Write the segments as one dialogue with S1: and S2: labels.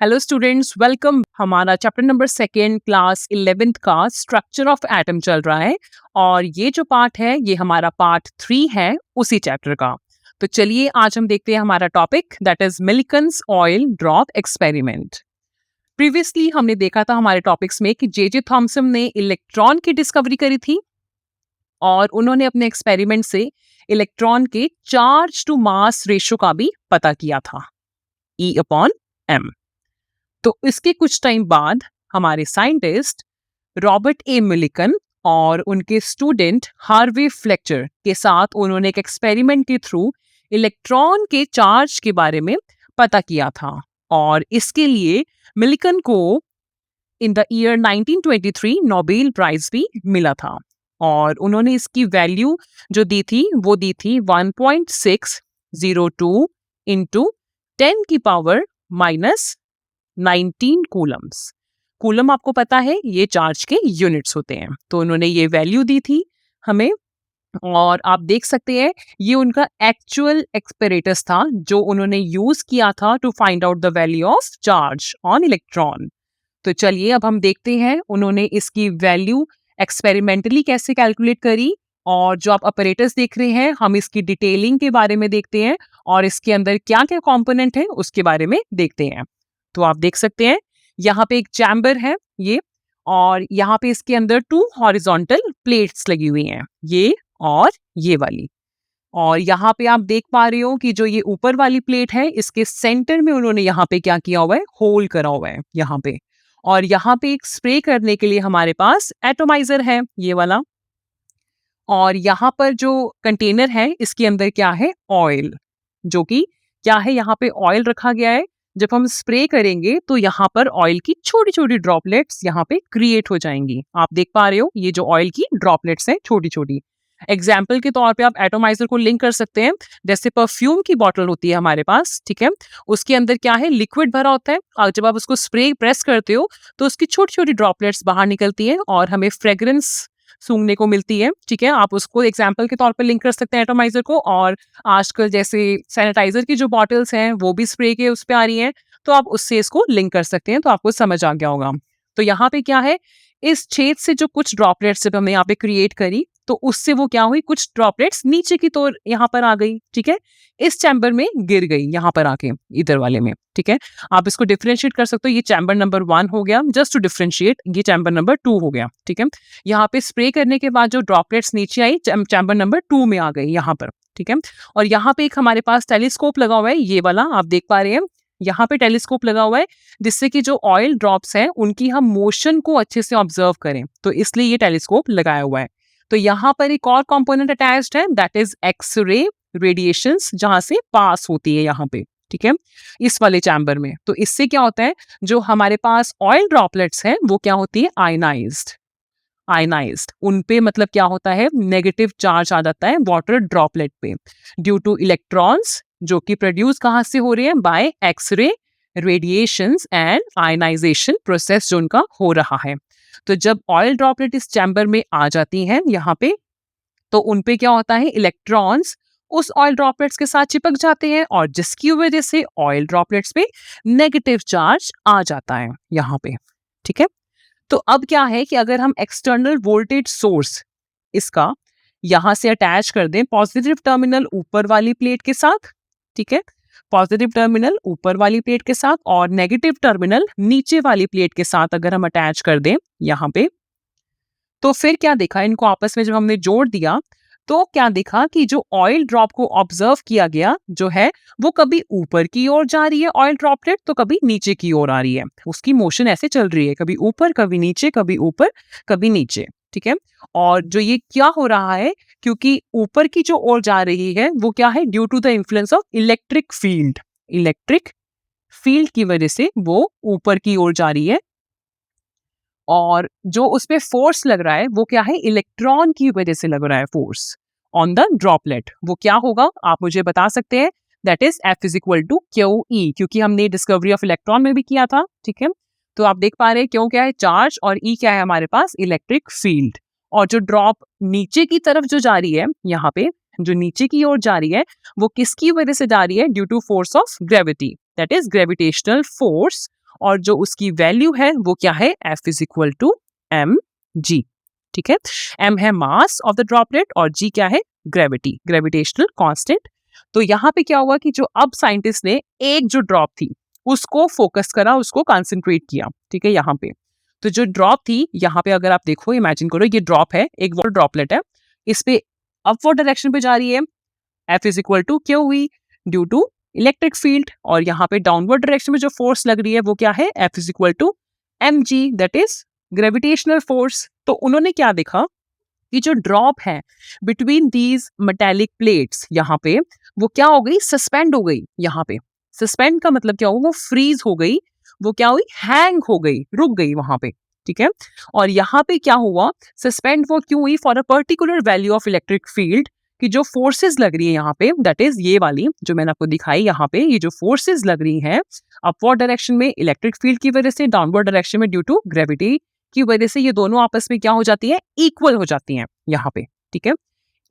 S1: Hello students, welcome. हमारा chapter number second class 11th का structure of atom चल रहा है और ये जो पार्ट है ये हमारा पार्ट 3 है उसी चैप्टर का। तो चलिए आज हम देखते हैं हमारा topic, that is Millikan's oil drop experiment. Previously हमने देखा था हमारे टॉपिक्स में कि जे थॉमसन ने इलेक्ट्रॉन की डिस्कवरी करी थी और उन्होंने अपने एक्सपेरिमेंट से इलेक्ट्रॉन के चार्ज टू मास रेशियो का भी पता किया था, E/m। तो इसके कुछ टाइम बाद हमारे साइंटिस्ट रॉबर्ट ए मिलिकन और उनके स्टूडेंट हार्वे फ्लेक्चर के साथ उन्होंने एक एक्सपेरिमेंट के थ्रू इलेक्ट्रॉन के चार्ज के बारे में पता किया था और इसके लिए मिलिकन को in the year 1923 Nobel prize भी मिला था और उन्होंने इसकी वैल्यू जो दी थी वो दी थी 1.602 इंटू 10 की पावर माइनस 19 कूलम्स। कूलम आपको पता है ये चार्ज के यूनिट्स होते हैं, तो उन्होंने ये वैल्यू दी थी हमें और आप देख सकते हैं ये उनका एक्चुअल एक्सपेरेटस था जो उन्होंने यूज किया था to find out the value of charge on electron. तो चलिए अब हम देखते हैं उन्होंने इसकी वैल्यू एक्सपेरिमेंटली कैसे कैलकुलेट करी और जो आप अपरेटस देख रहे हैं हम इसकी डिटेलिंग के बारे में देखते हैं और इसके अंदर क्या क्या कंपोनेंट है उसके बारे में देखते हैं। तो आप देख सकते हैं यहाँ पे एक चैम्बर है ये और यहाँ पे इसके अंदर 2 हॉरिजॉन्टल प्लेट्स लगी हुई हैं, ये और ये वाली। और यहाँ पे आप देख पा रहे हो कि जो ये ऊपर वाली प्लेट है इसके सेंटर में उन्होंने यहाँ पे क्या किया हुआ है, होल करा हुआ है यहाँ पे। और यहाँ पे एक स्प्रे करने के लिए हमारे पास एटोमाइजर है ये वाला। और यहाँ पर जो कंटेनर है इसके अंदर क्या है, ऑयल, जो कि क्या है यहाँ पे ऑयल रखा गया है। जब हम स्प्रे करेंगे तो यहाँ पर ऑयल की छोटी छोटी ड्रॉपलेट्स यहाँ पे क्रिएट हो जाएंगी। आप देख पा रहे हो ये जो ऑयल की ड्रॉपलेट्स हैं छोटी छोटी। एग्जाम्पल के तौर पे आप एटोमाइजर को लिंक कर सकते हैं, जैसे परफ्यूम की बॉटल होती है हमारे पास, ठीक है, उसके अंदर क्या है, लिक्विड भरा होता है और जब आप उसको स्प्रे प्रेस करते हो तो उसकी छोटी छोटी ड्रॉपलेट्स बाहर निकलती है और हमें फ्रेग्रेंस सूंघने को मिलती है। ठीक है, आप उसको एग्जाम्पल के तौर पर लिंक कर सकते हैं एटोमाइजर को। और आजकल जैसे सैनिटाइजर की जो बॉटल्स हैं वो भी स्प्रे के उस पे आ रही हैं, तो आप उससे इसको लिंक कर सकते हैं, तो आपको समझ आ गया होगा। तो यहाँ पे क्या है, इस छेद से जो कुछ ड्रॉपलेट्स जब हमने यहाँ पे क्रिएट करी तो उससे वो क्या हुई, कुछ ड्रॉपलेट्स नीचे की तौर यहाँ पर आ गई, ठीक है, इस चैम्बर में गिर गई यहाँ पर आके इधर वाले में। ठीक है, आप इसको डिफरेंशिएट कर सकते हो, ये चैम्बर नंबर 1 हो गया, जस्ट टू डिफरेंशिएट ये चैम्बर नंबर 2 हो गया। ठीक है, यहाँ पे स्प्रे करने के बाद जो ड्रॉपलेट्स नीचे आई चैम्बर नंबर 2 में आ गई यहाँ पर। ठीक है, और यहाँ पे एक हमारे पास टेलीस्कोप लगा हुआ है, ये वाला आप देख पा रहे हैं, यहाँ पे टेलीस्कोप लगा हुआ है जिससे कि जो ऑयल ड्रॉप्स हैं उनकी हम मोशन को अच्छे से ऑब्जर्व करें, तो इसलिए ये टेलीस्कोप लगाया हुआ है। तो यहाँ पर एक और कंपोनेंट अटैच्ड है, दैट इज एक्सरे रेडिएशंस, जहां से पास होती है यहाँ पे, ठीक है, इस वाले चैम्बर में। तो इससे क्या होता है, जो हमारे पास ऑयल ड्रॉपलेट्स हैं वो क्या होती है, आयनाइज्ड, उन पे मतलब क्या होता है, नेगेटिव चार्ज आ जाता है वाटर ड्रॉपलेट पे ड्यू टू इलेक्ट्रॉन्स जो कि प्रोड्यूस कहाँ से हो रहे हैं, by X ray radiations and ionisation process जो उनका हो रहा है। तो जब ऑयल ड्रॉपलेट इस चैम्बर में आ जाती हैं यहाँ पे, तो उन पे क्या होता है, इलेक्ट्रॉन्स उस ऑयल ड्रॉपलेट्स के साथ चिपक जाते हैं और जिसकी वजह से ऑयल ड्रॉपलेट्स पे नेगेटिव चार्ज आ जाता है यहाँ पे। ठीक है, तो अब क्या है कि अगर हम एक्सटर्नल वोल्टेज सोर्स इसका यहां से अटैच कर दें पॉजिटिव टर्मिनल ऊपर वाली प्लेट के साथ, ठीक है, पॉजिटिव टर्मिनल ऊपर वाली प्लेट के साथ और नेगेटिव टर्मिनल नीचे वाली प्लेट के साथ अगर हम अटैच कर दें यहाँ पे, तो फिर क्या देखा, इनको आपस में जब हमने जोड़ दिया तो क्या देखा कि जो ऑयल ड्रॉप को ऑब्जर्व किया गया जो है वो कभी ऊपर की ओर जा रही है ऑयल ड्रॉपलेट, तो कभी नीचे की ओर आ रही है, उसकी मोशन ऐसे चल रही है, कभी ऊपर कभी नीचे, कभी ऊपर कभी नीचे। ठीक है, और जो ये क्या हो रहा है, क्योंकि ऊपर की जो ओर जा रही है वो क्या है, due to the influence of electric field की वजह से वो ऊपर की ओर जा रही है और जो उसपे फोर्स लग रहा है वो क्या है, इलेक्ट्रॉन की वजह से लग रहा है फोर्स ऑन द ड्रॉपलेट। वो क्या होगा आप मुझे बता सकते हैं, that is F is equal to QE, क्योंकि हमने डिस्कवरी ऑफ इलेक्ट्रॉन में भी किया था। ठीक है, तो आप देख पा रहे हैं क्यों क्या है, चार्ज, और E क्या है हमारे पास, इलेक्ट्रिक फील्ड। और जो ड्रॉप नीचे की तरफ जो जा रही है यहाँ पे, जो नीचे की ओर जा रही है वो किसकी वजह से जा रही है, due to force of gravity, that is gravitational force और जो उसकी वैल्यू है वो क्या है, F is equal to mg। ठीक है, m है मास ऑफ द ड्रॉपलेट और g क्या है, ग्रेविटी, ग्रेविटेशनल कांस्टेंट। तो यहाँ पे क्या हुआ कि जो अब साइंटिस्ट ने एक जो ड्रॉप थी उसको फोकस करा, उसको कंसंट्रेट किया। ठीक है, यहाँ पे तो जो ड्रॉप थी, यहाँ पे अगर आप देखो, इमेजिन करो ये ड्रॉप है, एक वाटर ड्रॉपलेट है, इस पे अपवर्ड डायरेक्शन पे जा रही है, F इज इक्वल टू क्यों हुई, ड्यू टू इलेक्ट्रिक फील्ड। और यहाँ पे डाउनवर्ड डायरेक्शन में जो फोर्स लग रही है वो क्या है, F is equal to mg, that is gravitational force. तो उन्होंने क्या देखा कि जो ड्रॉप है बिटवीन दीज मेटेलिक प्लेट्स, यहाँ पे वो क्या हो गई, सस्पेंड हो गई। यहाँ पे सस्पेंड का मतलब क्या हुआ, वो फ्रीज हो गई, वो क्या हुई, हैंग हो गई, रुक गई वहां पे। ठीक है, और यहाँ पे क्या हुआ, सस्पेंड वो क्यों हुई, for a particular value of electric field, कि जो फोर्सेस लग रही है यहाँ पे, दैट इज ये वाली जो मैंने आपको दिखाई, यहाँ पे ये जो फोर्सेस लग रही हैं अपवर्ड डायरेक्शन में इलेक्ट्रिक फील्ड की वजह से, डाउनवर्ड डायरेक्शन में ड्यू टू ग्रेविटी की वजह से, ये दोनों आपस में क्या हो जाती है, इक्वल हो जाती हैं यहाँ पे। ठीक है,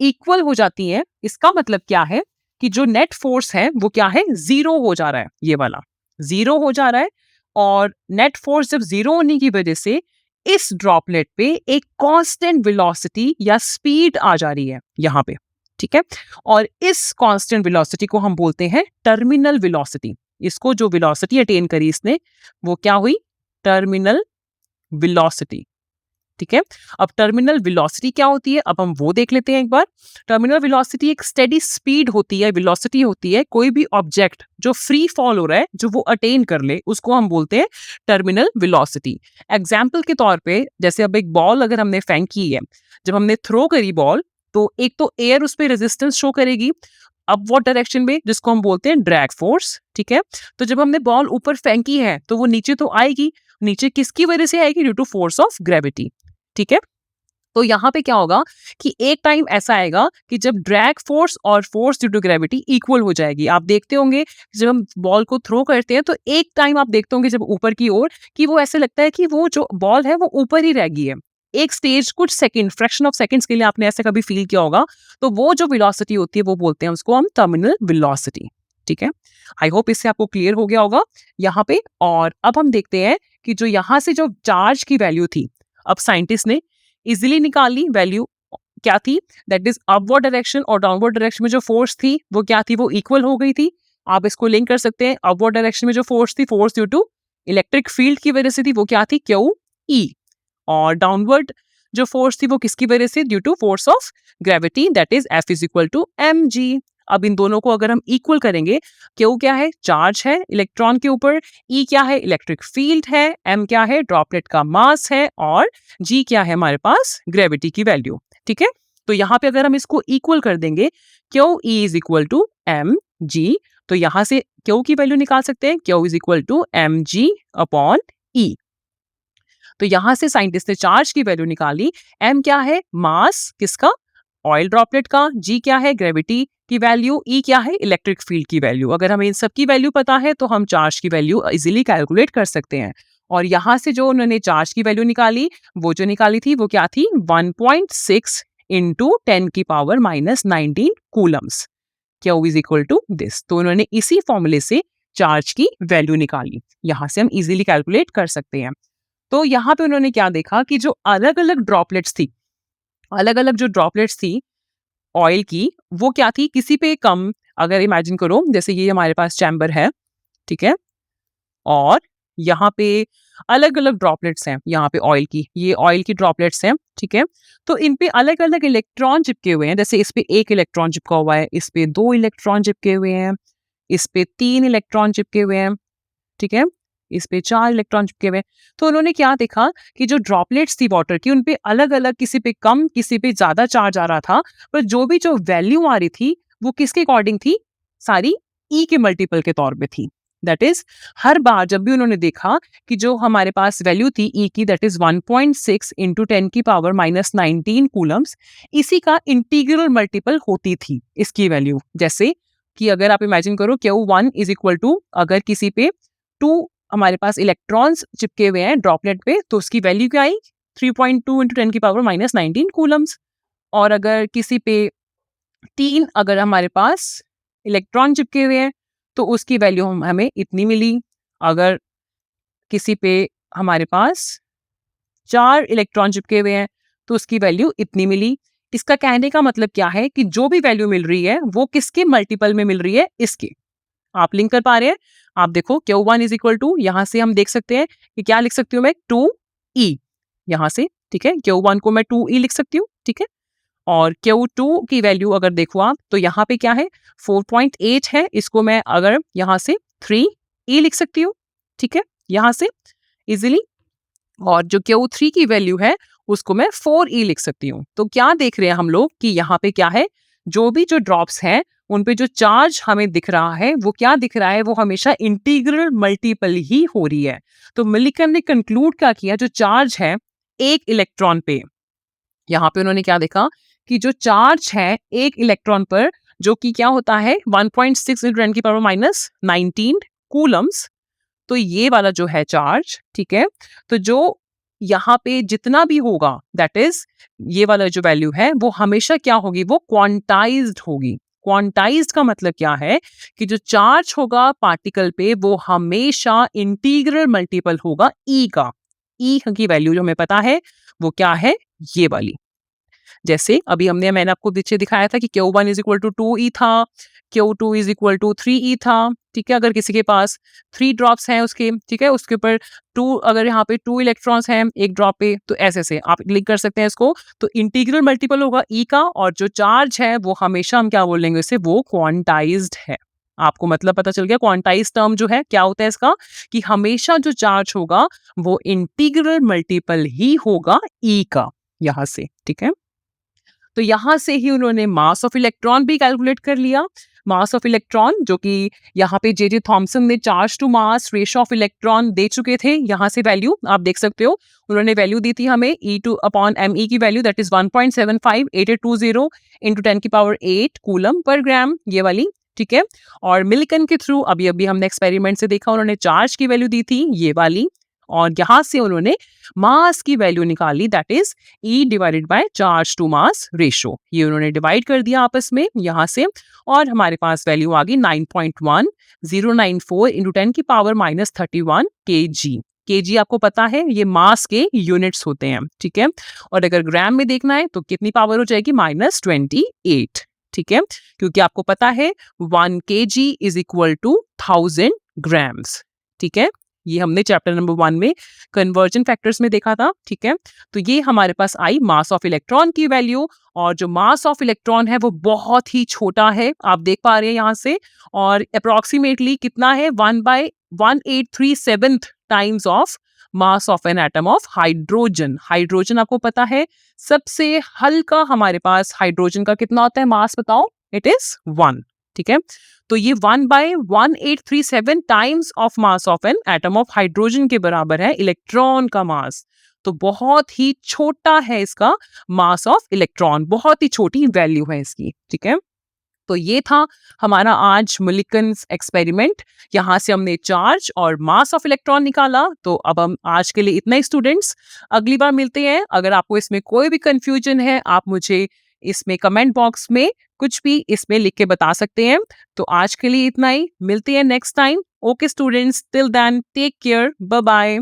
S1: इक्वल हो जाती है, इसका मतलब क्या है कि जो नेट फोर्स है वो क्या है, जीरो हो जा रहा है, ये वाला जीरो हो जा रहा है। और नेट फोर्स जब जीरो होने की वजह से इस ड्रॉपलेट पे एक कांस्टेंट वेलोसिटी या स्पीड आ जा रही है यहाँ पे। ठीक है, और इस कांस्टेंट वेलोसिटी को हम बोलते हैं टर्मिनल वेलोसिटी। इसको जो वेलोसिटी अटेन करी इसने वो क्या हुई, टर्मिनल वेलोसिटी। ठीक है, अब टर्मिनल वेलोसिटी क्या होती है, अब हम वो देख लेते हैं एक बार। टर्मिनल वेलोसिटी एक स्टेडी स्पीड होती है, वेलोसिटी होती है, कोई भी ऑब्जेक्ट जो फ्री फॉल हो रहा है, जो वो अटेन कर ले, उसको हम बोलते हैं टर्मिनल वेलोसिटी। एग्जाम्पल के तौर पे, जैसे अब एक बॉल अगर हमने फेंकी है, जब हमने थ्रो करी बॉल, तो एक तो एयर उस पर रेजिस्टेंस शो करेगी अपवर्ड डायरेक्शन में, जिसको हम बोलते हैं ड्रैग फोर्स। ठीक है, तो जब हमने बॉल ऊपर फेंकी है तो वो नीचे तो आएगी, नीचे किसकी वजह से आएगी, due to force of gravity. ठीक है, तो यहाँ पे क्या होगा कि एक टाइम ऐसा आएगा कि जब ड्रैग फोर्स और force due to gravity equal हो जाएगी। आप देखते होंगे जब हम बॉल को थ्रो करते हैं तो एक टाइम आप देखते होंगे जब ऊपर की ओर, कि वो ऐसे लगता है कि वो जो बॉल है वो ऊपर ही रह गई है। एक स्टेज, कुछ सेकंड, फ्रैक्शन ऑफ सेकंड्स के लिए आपने ऐसे कभी फील किया होगा। तो वो जो वेलोसिटी होती है वो बोलते हैं उसको हम टर्मिनल वेलोसिटी। ठीक है, आई होप इससे आपको क्लियर हो गया होगा यहाँ पे। और अब हम देखते हैं कि जो यहाँ से जो चार्ज की वैल्यू थी, अब साइंटिस्ट ने इजिली निकाली वैल्यू, क्या थी, दैट इज अपवर्ड डायरेक्शन और डाउनवर्ड डायरेक्शन में जो फोर्स थी वो क्या थी, वो इक्वल हो गई थी। आप इसको लिंक कर सकते हैं, अपवर्ड डायरेक्शन में जो फोर्स थी, force due to electric field की वजह से थी, वो क्या थी, क्यू ई। और डाउनवर्ड जो फोर्स थी वो किसकी वजह से, due to force of gravity, that is F is equal to mg। अब इन दोनों को अगर हम इक्वल करेंगे, क्यू क्या है, चार्ज है इलेक्ट्रॉन के ऊपर, ई क्या है, इलेक्ट्रिक फील्ड है, एम क्या है, ड्रॉपलेट का मास है, और जी क्या है, हमारे पास ग्रेविटी की वैल्यू। ठीक है, तो यहाँ पे अगर हम इसको इक्वल कर देंगे, Q E is equal to M G, तो यहाँ से क्यू की वैल्यू निकाल सकते हैं, Q is equal to M G upon E. तो यहां से साइंटिस्ट ने चार्ज की वैल्यू निकाली, एम क्या है, मास किसका, ऑयल ड्रॉपलेट का, जी क्या है, ग्रेविटी की वैल्यू, ई क्या है, इलेक्ट्रिक फील्ड की वैल्यू। अगर हमें इन सब की वैल्यू पता है तो हम चार्ज की वैल्यू इजीली कैलकुलेट कर सकते हैं। और यहां से जो उन्होंने चार्ज की वैल्यू निकाली, वो जो निकाली थी वो क्या थी, 1.6 इंटू 10 की power -19 coulombs, Q is equal to this. तो उन्होंने इसी फॉर्मूले से चार्ज की वैल्यू निकाली, यहां से हम इजीली कैलकुलेट कर सकते हैं। तो यहाँ पे उन्होंने क्या देखा कि जो अलग अलग ड्रॉपलेट्स थी, अलग अलग जो ड्रॉपलेट्स थी ऑयल की, वो क्या थी, किसी पे कम, अगर इमेजिन करो जैसे ये हमारे पास चैम्बर है, ठीक है, और यहाँ पे अलग अलग ड्रॉपलेट्स हैं, यहाँ पे ऑयल की, ये ऑयल की ड्रॉपलेट्स हैं। ठीक है, तो इन पे अलग अलग इलेक्ट्रॉन चिपके हुए हैं, जैसे इस पे 1 इलेक्ट्रॉन चिपका हुआ है, इस पे 2 इलेक्ट्रॉन चिपके हुए हैं, इस पे 3 इलेक्ट्रॉन चिपके हुए हैं, ठीक है, इस पे 4 इलेक्ट्रॉन चिपके हुए। तो उन्होंने क्या देखा कि जो ड्रॉपलेट्स थी वाटर की, उन पे अलग अलग, किसी पे कम, किसी पे ज्यादा चार्ज आ रहा था, पर जो भी जो वैल्यू आ रही थी वो किसके अकॉर्डिंग थी, सारी ई के मल्टीपल के तौर पे थी। दैट इज हर बार जब भी उन्होंने देखा कि जो हमारे पास वैल्यू थी ई की, दैट इज 1.6 इंटू 10 की पावर -19 कूलम्स, इसी का इंटीग्रल मल्टीपल होती थी इसकी वैल्यू। जैसे कि अगर आप इमेजिन करो Q1 इज इक्वल टू, अगर किसी पे 2 हमारे पास इलेक्ट्रॉन्स चिपके हुए हैं ड्रॉपलेट पे, तो उसकी वैल्यू क्या आई, 3.2 इंटू 10 की पावर -19 कूलम्स। और अगर किसी पे 3 अगर हमारे पास इलेक्ट्रॉन चिपके हुए हैं तो उसकी वैल्यू हमें इतनी मिली। अगर किसी पे हमारे पास 4 इलेक्ट्रॉन चिपके हुए हैं तो उसकी वैल्यू इतनी मिली। इसका कहने का मतलब क्या है कि जो भी वैल्यू मिल रही है वो किसके मल्टीपल में मिल रही है, इसके। आप लिंक कर पा रहे हैं? आप देखो Q1 इज इक्वल टू, यहां से हम देख सकते हैं कि क्या लिख सकती हूँ मैं, 2E यहां से, ठीक है। Q1 को मैं 2E लिख सकती हूँ, ठीक है। और Q2 की वैल्यू अगर देखो आप तो यहाँ पे क्या है, 4.8 है, इसको मैं अगर यहाँ से 3E लिख सकती हूँ, ठीक है, यहाँ से इजिली। और जो Q3 की वैल्यू है उसको मैं 4E लिख सकती हूँ। तो क्या देख रहे हैं हम लोग कि यहाँ पे क्या है, जो भी जो ड्रॉप्स हैं उन पे जो चार्ज हमें दिख रहा है वो क्या दिख रहा है, वो हमेशा इंटीग्रल मल्टीपल ही हो रही है। तो मिलिकन ने कंक्लूड क्या किया, जो चार्ज है एक इलेक्ट्रॉन पे, यहाँ पे उन्होंने क्या देखा कि जो चार्ज है एक इलेक्ट्रॉन पर, जो कि क्या होता है 1.6 × 10⁻⁹ कूलम्स। तो ये वाला जो है चार्ज, ठीक है, तो जो यहाँ पे जितना भी होगा दैट इज ये वाला जो वैल्यू है वो हमेशा क्या होगी, वो क्वांटाइज्ड होगी। क्वांटाइज्ड का मतलब क्या है कि जो चार्ज होगा पार्टिकल पे वो हमेशा इंटीग्रल मल्टीपल होगा ई का। ई की वैल्यू जो हमें पता है वो क्या है, ये वाली। जैसे अभी मैंने आपको पीछे दिखाया था कि Q1 is equal to 2E था, Q2 is equal to 3E था, ठीक है। अगर किसी के पास 3 ड्रॉप्स हैं उसके, ठीक है, उसके ऊपर 2, अगर यहाँ पे 2 इलेक्ट्रॉन्स हैं एक ड्रॉप पे, तो ऐसे से आप लिंक कर सकते हैं इसको। तो इंटीग्रल मल्टीपल होगा E का, और जो चार्ज है वो हमेशा हम क्या बोलेंगे उसे, वो क्वांटाइज्ड है। आपको मतलब पता चल गया क्वांटाइज टर्म जो है क्या होता है इसका, कि हमेशा जो चार्ज होगा वो इंटीग्रल मल्टीपल ही होगा E का, यहाँ से, ठीक है। तो यहां से ही उन्होंने मास ऑफ इलेक्ट्रॉन भी कैलकुलेट कर लिया। मास ऑफ इलेक्ट्रॉन जो कि यहाँ पे जे थॉमसन ने charge to mass ratio of electron दे चुके थे, यहाँ से वैल्यू आप देख सकते हो। उन्होंने वैल्यू दी थी हमें E2/me की value, that is 1.758820 into 10⁸ coulomb per gram, ये वाली, ठीक है। और मिल्कन के थ्रू अभी अभी हमने एक्सपेरिमेंट से देखा, उन्होंने चार्ज की वैल्यू दी थी ये वाली, और यहां से उन्होंने मास की वैल्यू निकाली, that is E divided by charge to mass ratio. ये उन्होंने डिवाइड कर दिया आपस में यहाँ से, और हमारे पास वैल्यू आ गई 9.1094 इंटू 10⁻31 kg। kg आपको पता है ये मास के यूनिट्स होते हैं, ठीक है। और अगर ग्राम में देखना है तो कितनी पावर हो जाएगी, -28, ठीक है, क्योंकि आपको पता है 1 kg is equal to 1000 grams, ठीक है। ये हमने चैप्टर नंबर 1 में कन्वर्जन फैक्टर्स में देखा था, ठीक है। तो ये हमारे पास आई मास ऑफ इलेक्ट्रॉन की वैल्यू, और जो मास ऑफ इलेक्ट्रॉन है वो बहुत ही छोटा है, आप देख पा रहे हैं यहाँ से, और अप्रोक्सीमेटली कितना है, 1/1837 times of mass of an atom of hydrogen. Hydrogen आपको पता है सबसे हल्का, हमारे पास हाइड्रोजन का कितना होता है मास, बताओ, इट इज 1, ठीक है। तो ये 1/1837 times of mass of an atom of hydrogen के बराबर है इलेक्ट्रॉन का मास। तो बहुत ही छोटा है इसका मास ऑफ इलेक्ट्रॉन, बहुत ही छोटी वैल्यू है इसकी, ठीक है। तो ये था हमारा आज मिलिकन्स एक्सपेरिमेंट। यहाँ से हमने चार्ज और मास ऑफ इलेक्ट्रॉन निकाला। तो अब हम आज के लिए इतना ही स्टूडेंट्स, अगली बार मिलते हैं। अगर आपको इसमें कोई भी कंफ्यूजन है आप मुझे इसमें कमेंट बॉक्स में कुछ भी इसमें लिख के बता सकते हैं। तो आज के लिए इतना ही, मिलते हैं next time. Okay students, till then take care, bye bye.